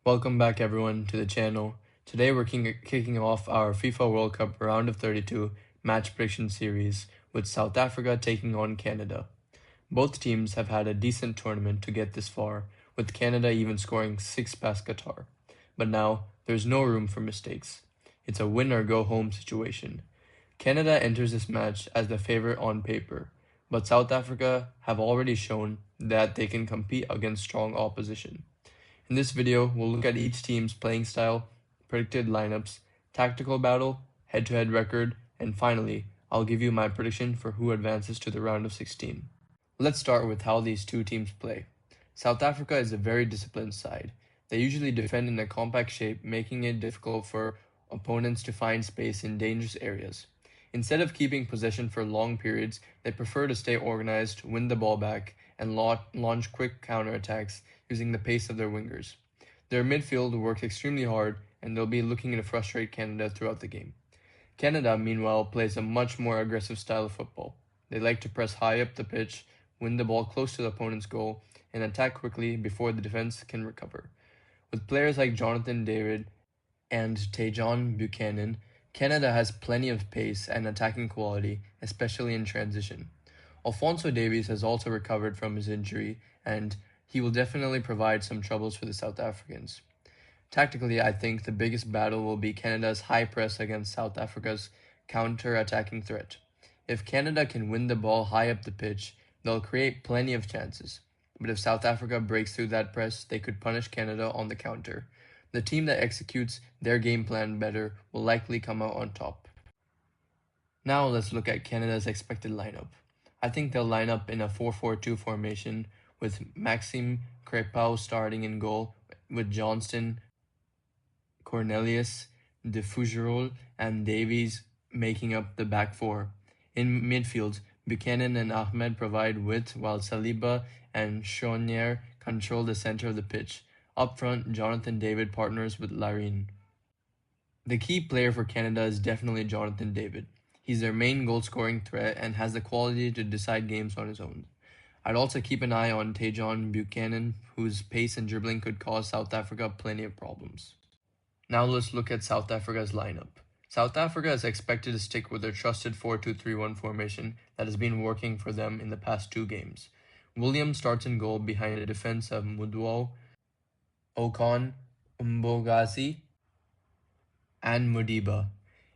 Welcome back everyone to the channel. Today we're kicking off our FIFA World Cup round of 32 match prediction series with South Africa taking on Canada. Both teams have had a decent tournament to get this far, with Canada even scoring 6 past Qatar. But now, there's no room for mistakes. It's a win or go home situation. Canada enters this match as the favorite on paper, but South Africa have already shown that they can compete against strong opposition. In this video, we'll look at each team's playing style, predicted lineups, tactical battle, head-to-head record, and finally, I'll give you my prediction for who advances to the round of 16. Let's start with how these two teams play. South Africa is a very disciplined side. They usually defend in a compact shape, making it difficult for opponents to find space in dangerous areas. Instead of keeping possession for long periods, they prefer to stay organized, win the ball back, and launch quick counterattacks using the pace of their wingers. Their midfield works extremely hard, and they'll be looking to frustrate Canada throughout the game. Canada, meanwhile, plays a much more aggressive style of football. They like to press high up the pitch, win the ball close to the opponent's goal, and attack quickly before the defense can recover. With players like Jonathan David and Tajon Buchanan, Canada has plenty of pace and attacking quality, especially in transition. Alphonso Davies has also recovered from his injury, and he will definitely provide some troubles for the South Africans. Tactically, I think the biggest battle will be Canada's high press against South Africa's counter-attacking threat. If Canada can win the ball high up the pitch, they'll create plenty of chances. But if South Africa breaks through that press, they could punish Canada on the counter. The team that executes their game plan better will likely come out on top. Now let's look at Canada's expected lineup. I think they'll line up in a 4-4-2 formation with Maxime Crépeau starting in goal, with Johnston, Cornelius, De Fougerolles, and Davies making up the back four. In midfield, Buchanan and Ahmed provide width, while Saliba and Chonier control the center of the pitch. Up front, Jonathan David partners with Larin. The key player for Canada is definitely Jonathan David. He's their main goal-scoring threat and has the quality to decide games on his own. I'd also keep an eye on Tajon Buchanan, whose pace and dribbling could cause South Africa plenty of problems. Now let's look at South Africa's lineup. South Africa is expected to stick with their trusted 4-2-3-1 formation that has been working for them in the past 2 games. Williams starts in goal behind a defense of Mudwo, Ocon, Mbogazi, and Mudiba.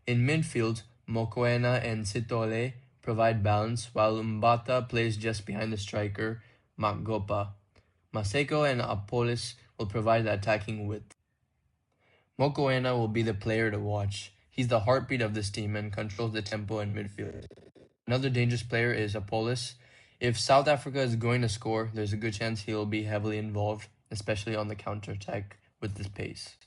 In midfield, Mokoena and Sitole provide balance, while Mbata plays just behind the striker, Magopa. Maseko and Apolis will provide the attacking width. Mokoena will be the player to watch. He's the heartbeat of this team and controls the tempo in midfield. Another dangerous player is Apolis. If South Africa is going to score, there's a good chance he'll be heavily involved, especially on the counter-attack with his pace.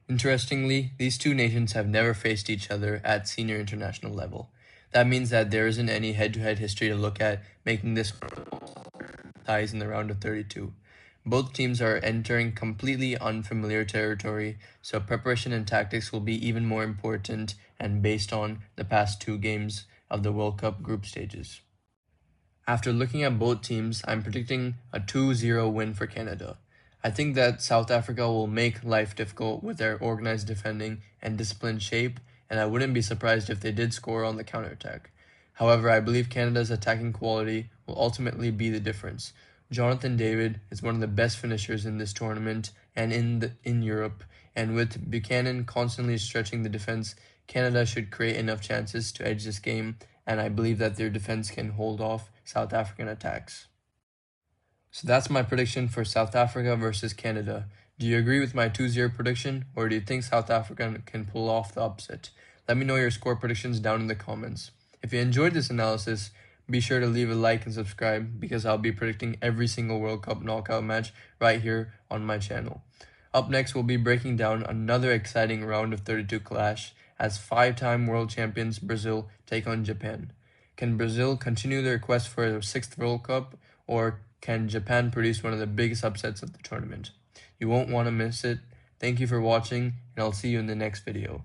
Interestingly, these two nations have never faced each other at senior international level. That means that there isn't any head-to-head history to look at, making this ties in the round of 32. Both teams are entering completely unfamiliar territory, so preparation and tactics will be even more important and based on the past 2 games of the World Cup group stages. After looking at both teams, I'm predicting a 2-0 win for Canada. I think that South Africa will make life difficult with their organized defending and disciplined shape, and I wouldn't be surprised if they did score on the counterattack. However, I believe Canada's attacking quality will ultimately be the difference. Jonathan David is one of the best finishers in this tournament and in Europe, and with Buchanan constantly stretching the defense, Canada should create enough chances to edge this game, and I believe that their defense can hold off South African attacks. So that's my prediction for South Africa versus Canada. Do you agree with my 2-0 prediction, or do you think South Africa can pull off the upset? Let me know your score predictions down in the comments. If you enjoyed this analysis, be sure to leave a like and subscribe, because I'll be predicting every single World Cup knockout match right here on my channel. Up next, we'll be breaking down another exciting round of 32 clash as 5-time world champions Brazil take on Japan. Can Brazil continue their quest for their 6th World Cup, or can Japan produce one of the biggest upsets of the tournament? You won't want to miss it. Thank you for watching, and I'll see you in the next video.